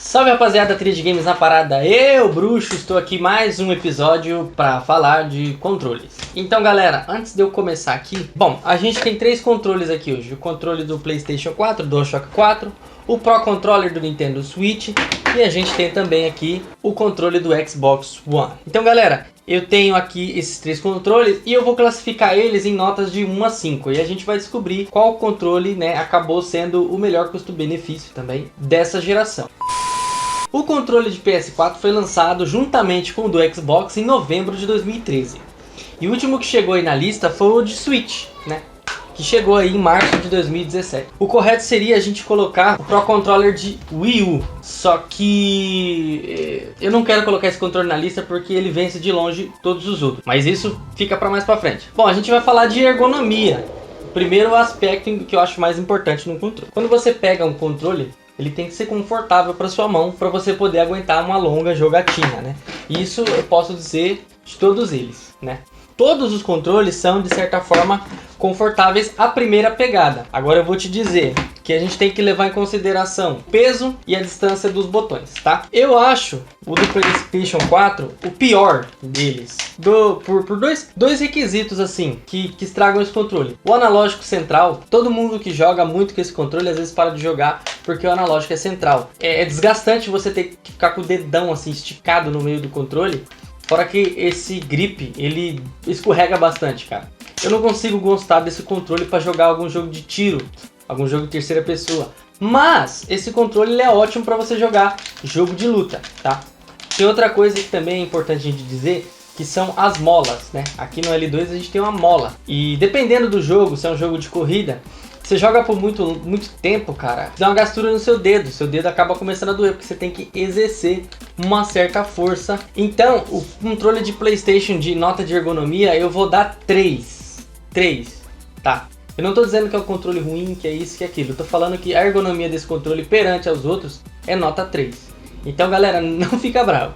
Salve rapaziada, Tria de Games na parada, eu, Bruxo, estou aqui mais um episódio para falar de controles. Então galera, antes de eu começar aqui, bom, a gente tem três controles aqui hoje. O controle do PlayStation 4, do DualShock 4, o Pro Controller do Nintendo Switch e a gente tem também aqui o controle do Xbox One. Então galera, eu tenho aqui esses três controles e eu vou classificar eles em notas de 1 a 5. E a gente vai descobrir qual controle, né, acabou sendo o melhor custo-benefício também dessa geração. O controle de PS4 foi lançado juntamente com o do Xbox em novembro de 2013. E o último que chegou aí na lista foi o de Switch, né? Que chegou aí em março de 2017. O correto seria a gente colocar o Pro Controller de Wii U. Só que eu não quero colocar esse controle na lista porque ele vence de longe todos os outros. Mas isso fica para mais para frente. Bom, a gente vai falar de ergonomia. O primeiro aspecto que eu acho mais importante no controle. Quando você pega um controle, ele tem que ser confortável para sua mão, para você poder aguentar uma longa jogatina, né? Isso eu posso dizer de todos eles, né? Todos os controles são, de certa forma, confortáveis à primeira pegada. Agora eu vou te dizer que a gente tem que levar em consideração o peso e a distância dos botões, tá? Eu acho o do PlayStation 4 o pior deles. Por dois requisitos assim que estragam esse controle. O analógico central, todo mundo que joga muito com esse controle às vezes para de jogar porque o analógico é central. É desgastante você ter que ficar com o dedão assim esticado no meio do controle. Fora que esse grip, ele escorrega bastante, cara. Eu não consigo gostar desse controle para jogar algum jogo de tiro, algum jogo de terceira pessoa. Mas esse controle ele é ótimo para você jogar jogo de luta, tá? Tem outra coisa que também é importante a gente dizer, que são as molas, né? Aqui no L2 a gente tem uma mola. E dependendo do jogo, se é um jogo de corrida, você joga por muito tempo, cara, dá uma gastura no seu dedo acaba começando a doer, porque você tem que exercer uma certa força. Então, o controle de PlayStation de nota de ergonomia, eu vou dar 3, tá? Eu não tô dizendo que é um controle ruim, que é isso, que é aquilo, eu tô falando que a ergonomia desse controle perante aos outros é nota 3. Então, galera, não fica bravo.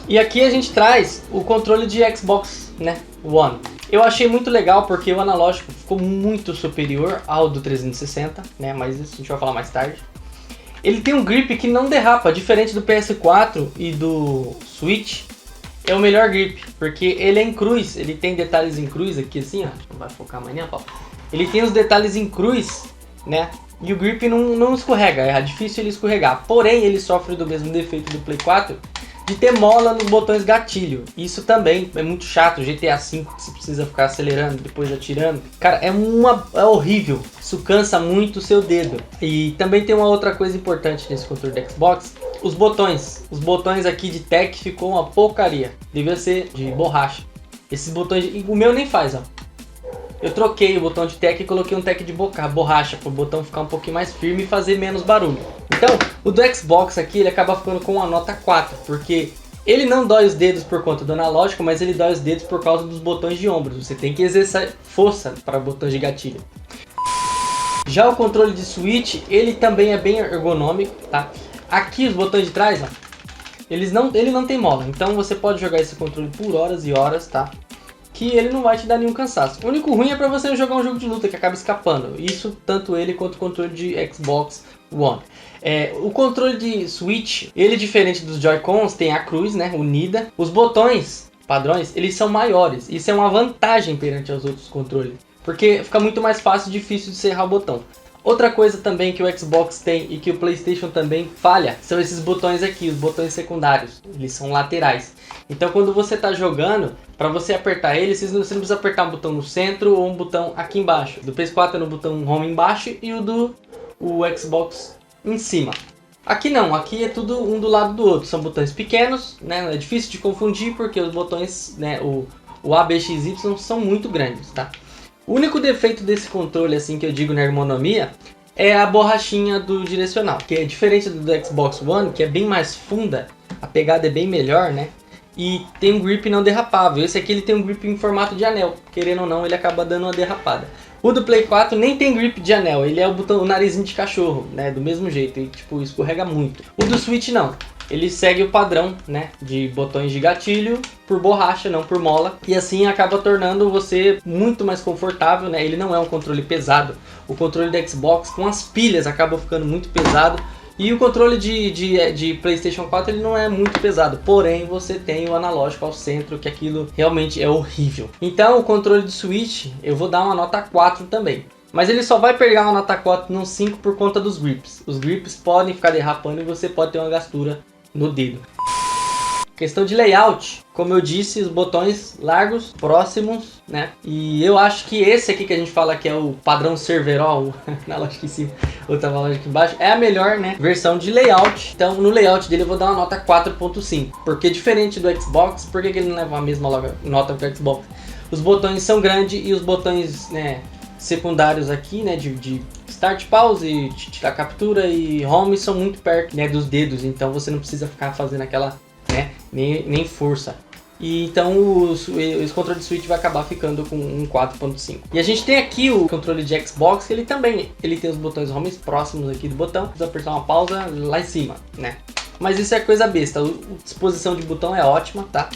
E aqui a gente traz o controle de Xbox, né, One. Eu achei muito legal porque o analógico ficou muito superior ao do 360, né? Mas isso a gente vai falar mais tarde. Ele tem um grip que não derrapa, diferente do PS4 e do Switch. É o melhor grip, porque ele é em cruz, ele tem detalhes em cruz aqui assim, ó. Não vai focar amanhã, Paulo. Ele tem os detalhes em cruz, né? E o grip não escorrega, é difícil ele escorregar. Porém, ele sofre do mesmo defeito do Play 4, de ter mola nos botões gatilho. Isso também é muito chato. GTA V você precisa ficar acelerando, depois atirando. Cara, é horrível. Isso cansa muito o seu dedo. E também tem uma outra coisa importante nesse controle do Xbox. Os botões. Os botões aqui de tech ficou uma porcaria. Devia ser de borracha. Esses botões... O meu nem faz, ó. Eu troquei o botão de tech e coloquei um tech de borracha para o botão ficar um pouquinho mais firme e fazer menos barulho. Então, o do Xbox aqui, ele acaba ficando com uma nota 4, porque ele não dói os dedos por conta do analógico, mas ele dói os dedos por causa dos botões de ombros. Você tem que exercer força para botões de gatilho. Já o controle de Switch, ele também é bem ergonômico, tá? Aqui os botões de trás, ó, ele não tem mola, então você pode jogar esse controle por horas e horas, tá? Que ele não vai te dar nenhum cansaço. O único ruim é para você jogar um jogo de luta que acaba escapando. Isso tanto ele quanto o controle de Xbox One. O controle de Switch, ele diferente dos Joy-Cons, tem a cruz, né, unida. Os botões padrões, eles são maiores. Isso é uma vantagem perante aos outros controles, porque fica muito mais fácil e difícil de serrar o botão. Outra coisa também que o Xbox tem e que o PlayStation também falha, são esses botões aqui, os botões secundários. Eles são laterais. Então quando você está jogando, para você apertar eles, você não precisa apertar um botão no centro ou um botão aqui embaixo. Do PS4 é no botão Home embaixo e o Xbox em cima. Aqui não, aqui é tudo um do lado do outro. São botões pequenos, né? É difícil de confundir porque os botões, né, o A, B, X, Y são muito grandes, tá? O único defeito desse controle, assim, que eu digo na ergonomia, é a borrachinha do direcional, que é diferente do Xbox One, que é bem mais funda, a pegada é bem melhor, né? E tem um grip não derrapável. Esse aqui ele tem um grip em formato de anel, querendo ou não, ele acaba dando uma derrapada. O do Play 4 nem tem grip de anel, ele é o narizinho de cachorro, né? Do mesmo jeito, e tipo, escorrega muito. O do Switch não. Ele segue o padrão, né, de botões de gatilho por borracha, não por mola. E assim acaba tornando você muito mais confortável, né? Ele não é um controle pesado. O controle do Xbox com as pilhas acaba ficando muito pesado. E o controle de PlayStation 4 ele não é muito pesado, porém você tem o analógico ao centro, que aquilo realmente é horrível. Então o controle de Switch eu vou dar uma nota 4 também. Mas ele só vai pegar uma nota 4 no 5 por conta dos grips. Os grips podem ficar derrapando e você pode ter uma gastura no dedo. Questão de layout, como eu disse, os botões largos, próximos, né? E eu acho que esse aqui que a gente fala que é o padrão serverol, na lógica em cima, outra lógica aqui embaixo, é a melhor, né, versão de layout. Então no layout dele eu vou dar uma nota 4.5, porque diferente do Xbox, por que ele não leva a mesma nota que o Xbox? Os botões são grandes e os botões, né, secundários aqui, né, de start, pause, tirar captura e home são muito perto, né, dos dedos, então você não precisa ficar fazendo aquela, né, nem força. E então esse controle de Switch vai acabar ficando com um 4.5. E a gente tem aqui o controle de Xbox, que ele também tem os botões home próximos aqui do botão, precisa apertar uma pausa lá em cima, né? Mas isso é coisa besta, a disposição de botão é ótima, tá?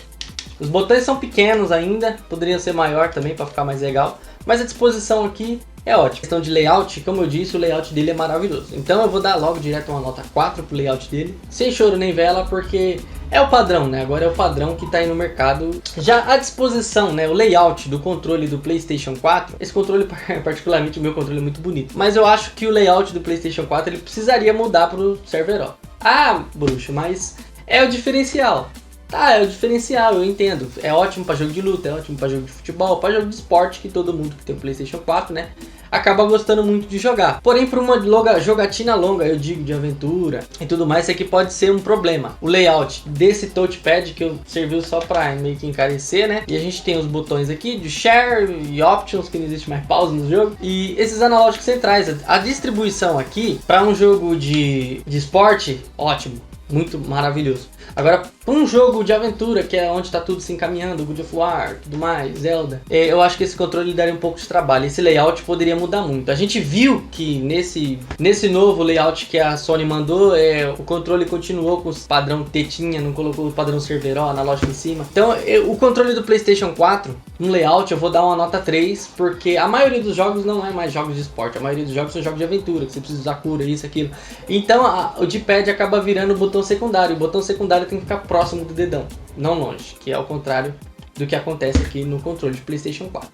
Os botões são pequenos ainda, poderiam ser maior também para ficar mais legal, mas a disposição aqui é ótima. Questão de layout, como eu disse, o layout dele é maravilhoso. Então eu vou dar logo direto uma nota 4 pro layout dele, sem choro nem vela, porque é o padrão, né? Agora é o padrão que tá aí no mercado. Já a disposição, né? O layout do controle do PlayStation 4, esse controle, particularmente o meu controle é muito bonito, mas eu acho que o layout do PlayStation 4 ele precisaria mudar pro serverol. Ah, bruxo, mas é o diferencial. Tá, é o diferencial, eu entendo. É ótimo para jogo de luta, é ótimo para jogo de futebol, para jogo de esporte, que todo mundo que tem o PlayStation 4, né, acaba gostando muito de jogar. Porém, para uma jogatina longa, eu digo de aventura e tudo mais, isso aqui pode ser um problema. O layout desse touchpad que serviu só para meio que encarecer, né? E a gente tem os botões aqui de share e options, que não existe mais pause no jogo. E esses analógicos centrais, a distribuição aqui para um jogo de esporte, ótimo. Muito maravilhoso. Agora, para um jogo de aventura, que é onde está tudo se encaminhando, God of War, tudo mais, Zelda, eu acho que esse controle daria um pouco de trabalho. Esse layout poderia mudar muito. A gente viu que nesse novo layout que a Sony mandou, o controle continuou com o padrão tetinha, não colocou o padrão serverol analógico em cima. Então, o controle do PlayStation 4, no layout, eu vou dar uma nota 3, porque a maioria dos jogos não é mais jogos de esporte. A maioria dos jogos são jogos de aventura, que você precisa usar cura, isso, aquilo. Então, o D-pad acaba virando o botão secundário. O botão secundário tem que ficar próximo do dedão, não longe, que é o contrário do que acontece aqui no controle de PlayStation 4.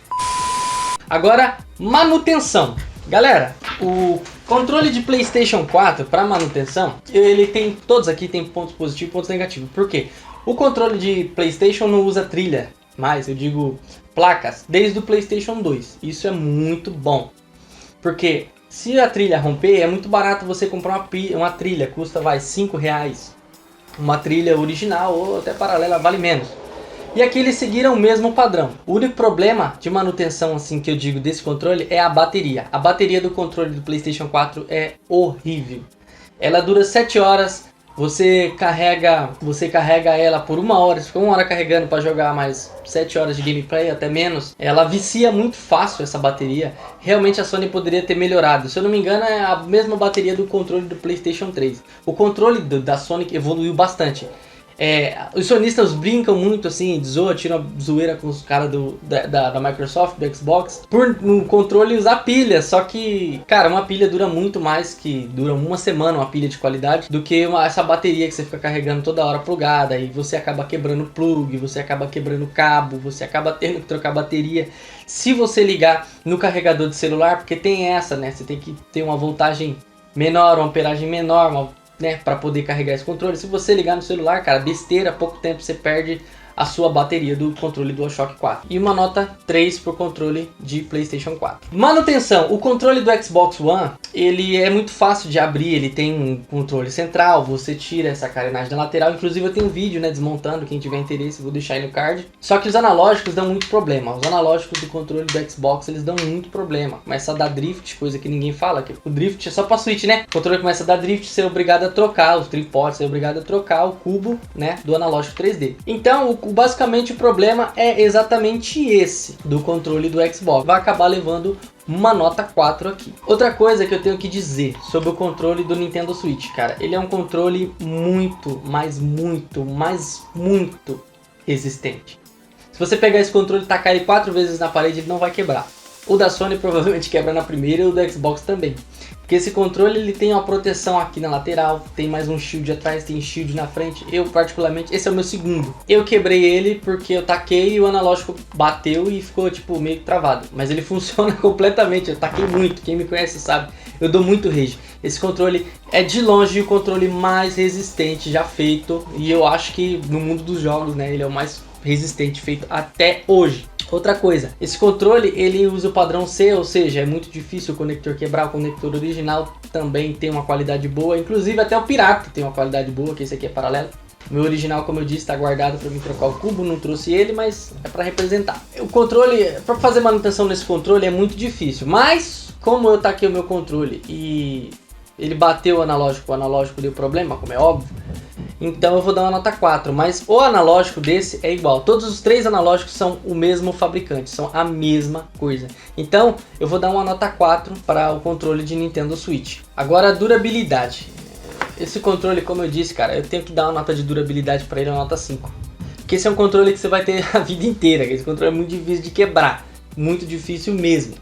Agora, manutenção. Galera, o controle de PlayStation 4 para manutenção, ele tem, todos aqui tem pontos positivos e pontos negativos. Por quê? O controle de PlayStation não usa trilha, mas eu digo placas, desde o PlayStation 2. Isso é muito bom, porque se a trilha romper, é muito barato você comprar uma trilha, custa R$5. Uma trilha original ou até paralela vale menos. E aqui eles seguiram o mesmo padrão. O único problema de manutenção assim que eu digo desse controle é a bateria. A bateria do controle do PlayStation 4 é horrível. Ela dura 7 horas. Você carrega ela por 1 hora, você fica 1 hora carregando para jogar mais 7 horas de gameplay, até menos. Ela vicia muito fácil essa bateria. Realmente a Sony poderia ter melhorado. Se eu não me engano é a mesma bateria do controle do PlayStation 3. O controle da Sony evoluiu bastante. Os sonistas brincam muito assim, tiram zoeira com os caras da Microsoft, do Xbox, por no controle usar pilha. Só que, cara, uma pilha dura muito mais, dura 1 semana, uma pilha de qualidade, do que essa bateria que você fica carregando toda hora plugada. E você acaba quebrando plug, você acaba quebrando cabo, você acaba tendo que trocar bateria. Se você ligar no carregador de celular, porque tem essa, né? Você tem que ter uma voltagem menor, uma amperagem menor, né, para poder carregar esse controle. Se você ligar no celular, cara, besteira, pouco tempo você perde a sua bateria do controle DualShock 4. E uma nota 3 por controle de PlayStation 4. Manutenção. O controle do Xbox One, ele é muito fácil de abrir, ele tem um controle central, você tira essa carenagem da lateral. Inclusive eu tenho um vídeo, né, desmontando, quem tiver interesse, vou deixar aí no card. Só que os analógicos dão muito problema. Os analógicos do controle do Xbox, eles dão muito problema. Começa a dar drift, coisa que ninguém fala, que o drift é só pra Switch, né? O controle começa a dar drift, você é obrigado a trocar os tripods, você é obrigado a trocar o cubo, né, do analógico 3D. Então, basicamente o problema é exatamente esse do controle do Xbox. Vai acabar levando uma nota 4 aqui. Outra coisa que eu tenho que dizer sobre o controle do Nintendo Switch, cara, ele é um controle muito resistente. Se você pegar esse controle e tacar ele 4 vezes na parede, ele não vai quebrar. O da Sony provavelmente quebra na primeira e o do Xbox também. Porque esse controle ele tem uma proteção aqui na lateral, tem mais um shield atrás, tem shield na frente. Eu particularmente, esse é o meu segundo. Eu quebrei ele porque eu taquei e o analógico bateu e ficou tipo meio travado. Mas ele funciona completamente, eu taquei muito, quem me conhece sabe. Eu dou muito rage. Esse controle é de longe o controle mais resistente já feito. E eu acho que no mundo dos jogos, né, ele é o mais resistente feito até hoje. Outra coisa, esse controle ele usa o padrão C, ou seja, é muito difícil o conector quebrar. O conector original também tem uma qualidade boa, inclusive até o pirata tem uma qualidade boa, que esse aqui é paralelo. O meu original, como eu disse, está guardado para mim trocar o cubo, não trouxe ele, mas é para representar. O controle, para fazer manutenção nesse controle é muito difícil, mas como eu taquei o meu controle e ele bateu o analógico deu problema, como é óbvio, então eu vou dar uma nota 4, mas o analógico desse é igual. Todos os três analógicos são o mesmo fabricante, são a mesma coisa. Então eu vou dar uma nota 4 para o controle de Nintendo Switch. Agora a durabilidade. Esse controle, como eu disse, cara, eu tenho que dar uma nota de durabilidade para ele, uma nota 5. Porque esse é um controle que você vai ter a vida inteira. Esse controle é muito difícil de quebrar, muito difícil mesmo.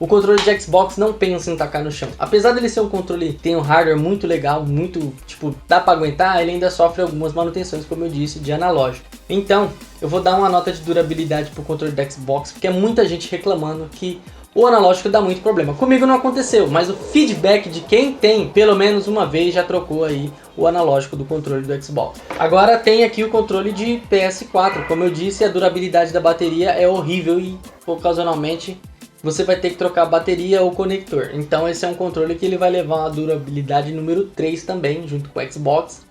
O controle de Xbox não pensa em tacar no chão. Apesar dele ser um controle que tem um hardware muito legal, muito, tipo, dá pra aguentar, ele ainda sofre algumas manutenções, como eu disse, de analógico. Então, eu vou dar uma nota de durabilidade pro controle do Xbox, porque é muita gente reclamando que o analógico dá muito problema. Comigo não aconteceu, mas o feedback de quem tem, pelo menos uma vez, já trocou aí o analógico do controle do Xbox. Agora tem aqui o controle de PS4. Como eu disse, a durabilidade da bateria é horrível e, ocasionalmente, você vai ter que trocar a bateria ou conector. Então esse é um controle que ele vai levar uma durabilidade número 3 também, junto com o Xbox.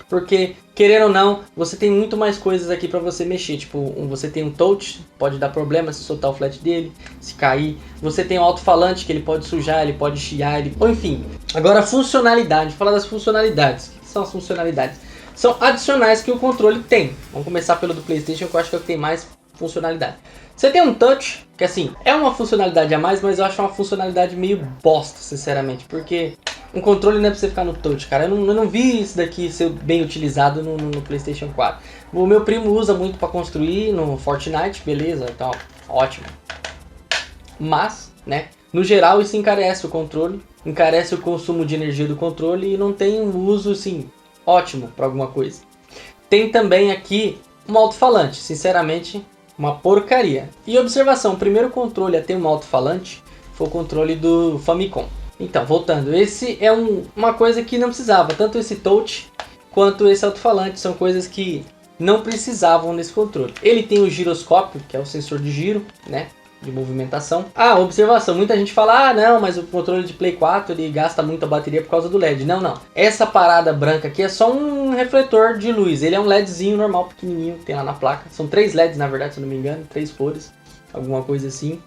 Porque, querendo ou não, você tem muito mais coisas aqui para você mexer. Tipo, você tem um touch, pode dar problema se soltar o flat dele, se cair. Você tem um alto-falante que ele pode sujar, ele pode chiar, ou enfim. Agora, funcionalidade. Vou falar das funcionalidades. O que são as funcionalidades? São adicionais que o controle tem. Vamos começar pelo do PlayStation, que eu acho que é o que tem mais funcionalidade. Você tem um touch, que assim, é uma funcionalidade a mais, mas eu acho uma funcionalidade meio bosta, sinceramente. Porque um controle não é pra você ficar no touch, cara. Eu não vi isso daqui ser bem utilizado no PlayStation 4. O meu primo usa muito pra construir no Fortnite, beleza, então ótimo. Mas, né, no geral isso encarece o controle, encarece o consumo de energia do controle e não tem um uso, assim, ótimo pra alguma coisa. Tem também aqui um alto-falante, sinceramente, uma porcaria. E observação, o primeiro controle a ter um alto-falante foi o controle do Famicom. Então, voltando, esse é uma coisa que não precisava, tanto esse touch quanto esse alto-falante, são coisas que não precisavam nesse controle. Ele tem o giroscópio, que é o sensor de giro, né, de movimentação. Ah, observação, muita gente fala, ah não, mas o controle de Play 4 ele gasta muita bateria por causa do LED. Não, não, essa parada branca aqui é só um refletor de luz, ele é um LEDzinho normal, pequenininho, que tem lá na placa. São 3 LEDs na verdade, se eu não me engano, 3 cores, alguma coisa assim.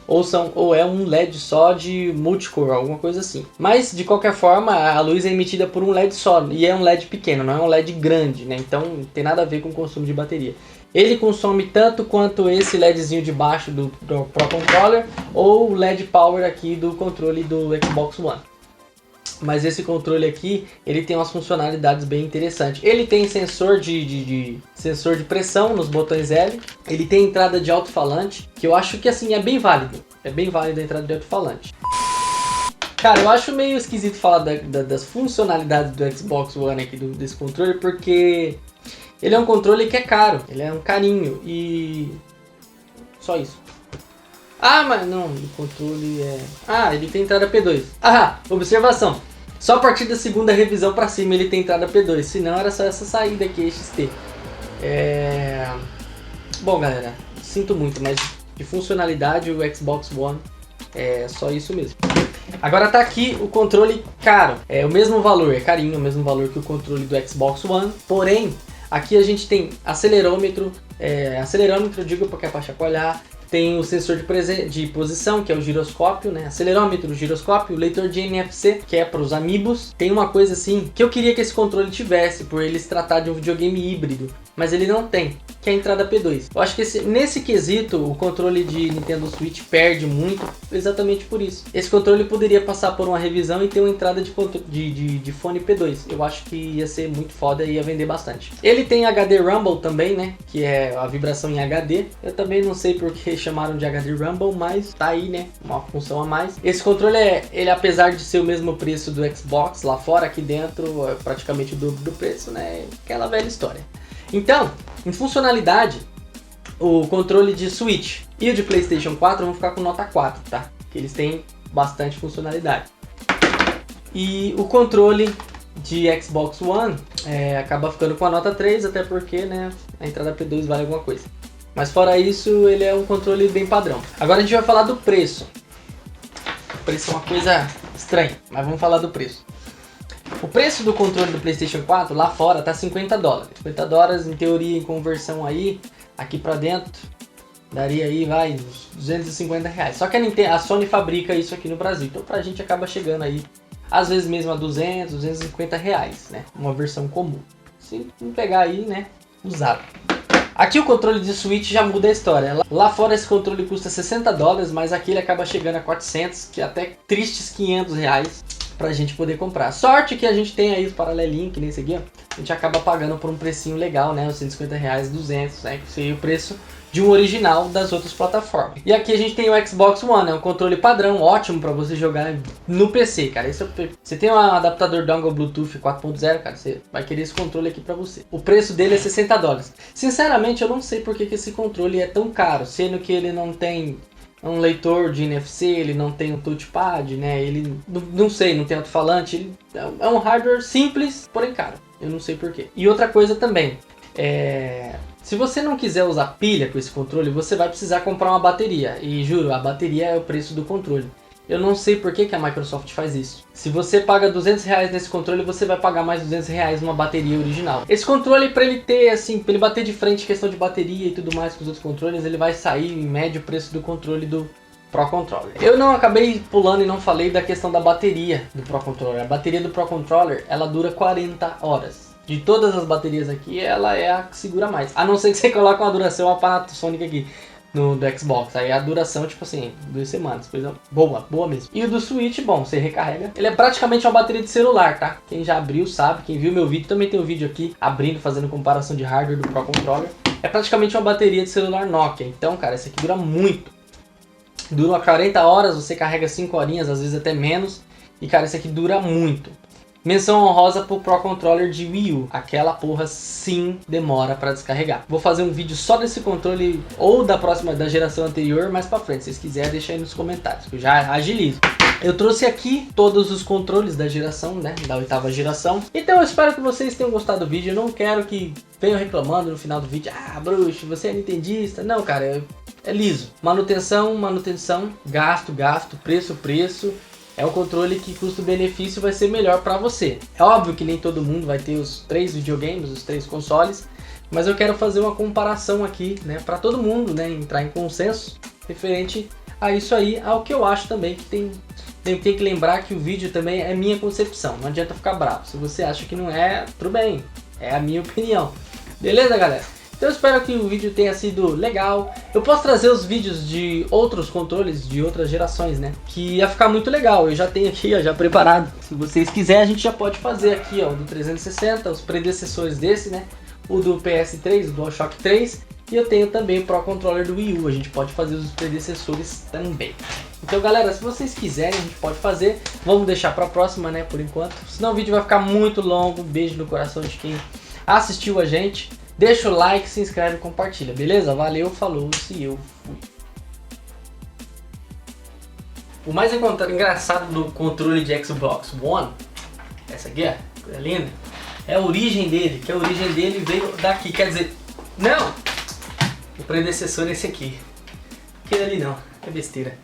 Ou é um LED só de multicor, alguma coisa assim. Mas de qualquer forma a luz é emitida por um LED só, e é um LED pequeno, não é um LED grande, né? Então não tem nada a ver com o consumo de bateria. Ele consome tanto quanto esse LEDzinho de baixo do Pro Controller ou o LED Power aqui do controle do Xbox One. Mas esse controle aqui, ele tem umas funcionalidades bem interessantes. Ele tem sensor sensor de pressão nos botões L. Ele tem entrada de alto-falante, que eu acho que assim é bem válido. É bem válido a entrada de alto-falante. Cara, eu acho meio esquisito falar das funcionalidades do Xbox One aqui desse controle, porque ele é um controle que é caro. Ele é um carinho e só isso. Ah, mas não, o controle é... Ah, ele tem entrada P2. Ah, observação. Só a partir da segunda revisão pra cima ele tem entrada P2. Senão era só essa saída aqui, XT. Bom, galera, sinto muito, mas de funcionalidade o Xbox One é só isso mesmo. Agora tá aqui o controle caro. É o mesmo valor, é carinho, o mesmo valor que o controle do Xbox One. Porém, aqui a gente tem acelerômetro. Acelerômetro eu digo porque é pra chacoalhar. Tem o sensor de posição, que é o giroscópio, né? Acelerômetro, giroscópio, leitor de NFC, que é para os amiibos. Tem uma coisa assim, que eu queria que esse controle tivesse, por ele se tratar de um videogame híbrido, mas ele não tem, que é a entrada P2. Eu acho que nesse quesito, o controle de Nintendo Switch perde muito, exatamente por isso. Esse controle poderia passar por uma revisão e ter uma entrada de fone P2. Eu acho que ia ser muito foda e ia vender bastante. Ele tem HD Rumble também, né? Que é a vibração em HD. Eu também não sei porque eles chamaram de HD Rumble, mas tá aí, né, uma função a mais. Esse controle, ele apesar de ser o mesmo preço do Xbox, lá fora, aqui dentro, é praticamente o dobro do preço, né, aquela velha história. Então, em funcionalidade, o controle de Switch e o de PlayStation 4 vão ficar com nota 4, tá? Que eles têm bastante funcionalidade. E o controle de Xbox One acaba ficando com a nota 3, até porque, né, a entrada P2 vale alguma coisa. Mas fora isso, ele é um controle bem padrão. Agora a gente vai falar do preço. O preço é uma coisa estranha, mas vamos falar do preço. O preço do controle do PlayStation 4 lá fora tá $50. $50 em teoria, em conversão aí, aqui pra dentro, daria aí, vai, uns R$250. Só que a Sony fabrica isso aqui no Brasil, então pra gente acaba chegando aí, às vezes mesmo a R$200, R$250, né? Uma versão comum. Se não pegar aí, né, usado. Aqui o controle de Switch já muda a história. Lá fora esse controle custa $60, mas aqui ele acaba chegando a 400, que é até tristes R$500 pra gente poder comprar. Sorte que a gente tem aí os paralelinhos, que nem esse aqui, ó. A gente acaba pagando por um precinho legal, né? Os R$150, 200, né? Que seria o preço de um original das outras plataformas. E aqui a gente tem o Xbox One, é um controle padrão, ótimo pra você jogar no PC, cara. Você tem um adaptador dongle Bluetooth 4.0, cara, você vai querer esse controle aqui pra você. O preço dele é $60. Sinceramente, eu não sei por que esse controle é tão caro, sendo que ele não tem um leitor de NFC, ele não tem um touchpad, né? Ele não sei, não tem alto-falante. Ele é um hardware simples, porém caro. Eu não sei porquê. E outra coisa também, se você não quiser usar pilha com esse controle, você vai precisar comprar uma bateria. E juro, a bateria é o preço do controle. Eu não sei por que a Microsoft faz isso. Se você paga R$200 nesse controle, você vai pagar mais R$200 numa bateria original. Esse controle, para ele ter, assim, para ele bater de frente questão de bateria e tudo mais com os outros controles, ele vai sair em médio o preço do controle do Pro Controller. Eu não acabei pulando e não falei da questão da bateria do Pro Controller. A bateria do Pro Controller, ela dura 40 horas. De todas as baterias aqui, ela é a que segura mais. A não ser que você coloque uma duração, uma Panasonic aqui do Xbox. Aí a duração, tipo assim, 2 semanas. Coisa boa, boa mesmo. E o do Switch, bom, você recarrega. Ele é praticamente uma bateria de celular, tá? Quem já abriu sabe. Quem viu meu vídeo, também tem um vídeo aqui abrindo, fazendo comparação de hardware do Pro Controller. É praticamente uma bateria de celular Nokia. Então, cara, esse aqui dura muito. Dura 40 horas, você carrega 5 horinhas, às vezes até menos. E, cara, esse aqui dura muito. Menção honrosa pro Pro Controller de Wii U. Aquela porra sim demora pra descarregar. Vou fazer um vídeo só desse controle ou da geração anterior mais pra frente. Se vocês quiserem, deixa aí nos comentários, que eu já agilizo. Eu trouxe aqui todos os controles da geração, né, da 8ª geração. Então eu espero que vocês tenham gostado do vídeo. Eu não quero que venham reclamando no final do vídeo. Ah, bruxo, você é nintendista. Não, cara, é liso. Manutenção, gasto, preço. É um controle que custo-benefício vai ser melhor para você. É óbvio que nem todo mundo vai ter os 3 videogames, os 3 consoles, mas eu quero fazer uma comparação aqui, né, para todo mundo, né, entrar em consenso referente a isso aí, ao que eu acho também que tem que lembrar que o vídeo também é minha concepção, não adianta ficar bravo. Se você acha que não é, tudo bem, é a minha opinião. Beleza, galera? Então eu espero que o vídeo tenha sido legal. Eu posso trazer os vídeos de outros controles de outras gerações, né? Que ia ficar muito legal. Eu já tenho aqui, ó, já preparado. Se vocês quiserem, a gente já pode fazer aqui, ó, do 360, os predecessores desse, né? O do PS3, o DualShock 3. E eu tenho também o Pro Controller do Wii U. A gente pode fazer os predecessores também. Então, galera, se vocês quiserem, a gente pode fazer. Vamos deixar para a próxima, né? Por enquanto. Senão o vídeo vai ficar muito longo. Um beijo no coração de quem assistiu a gente. Deixa o like, se inscreve e compartilha, beleza? Valeu, falou, se eu fui. O mais engraçado do controle de Xbox One, essa aqui, ó, coisa linda, é a origem dele, que a origem dele veio daqui, quer dizer, não, o predecessor é esse aqui, aquele ali não, é besteira.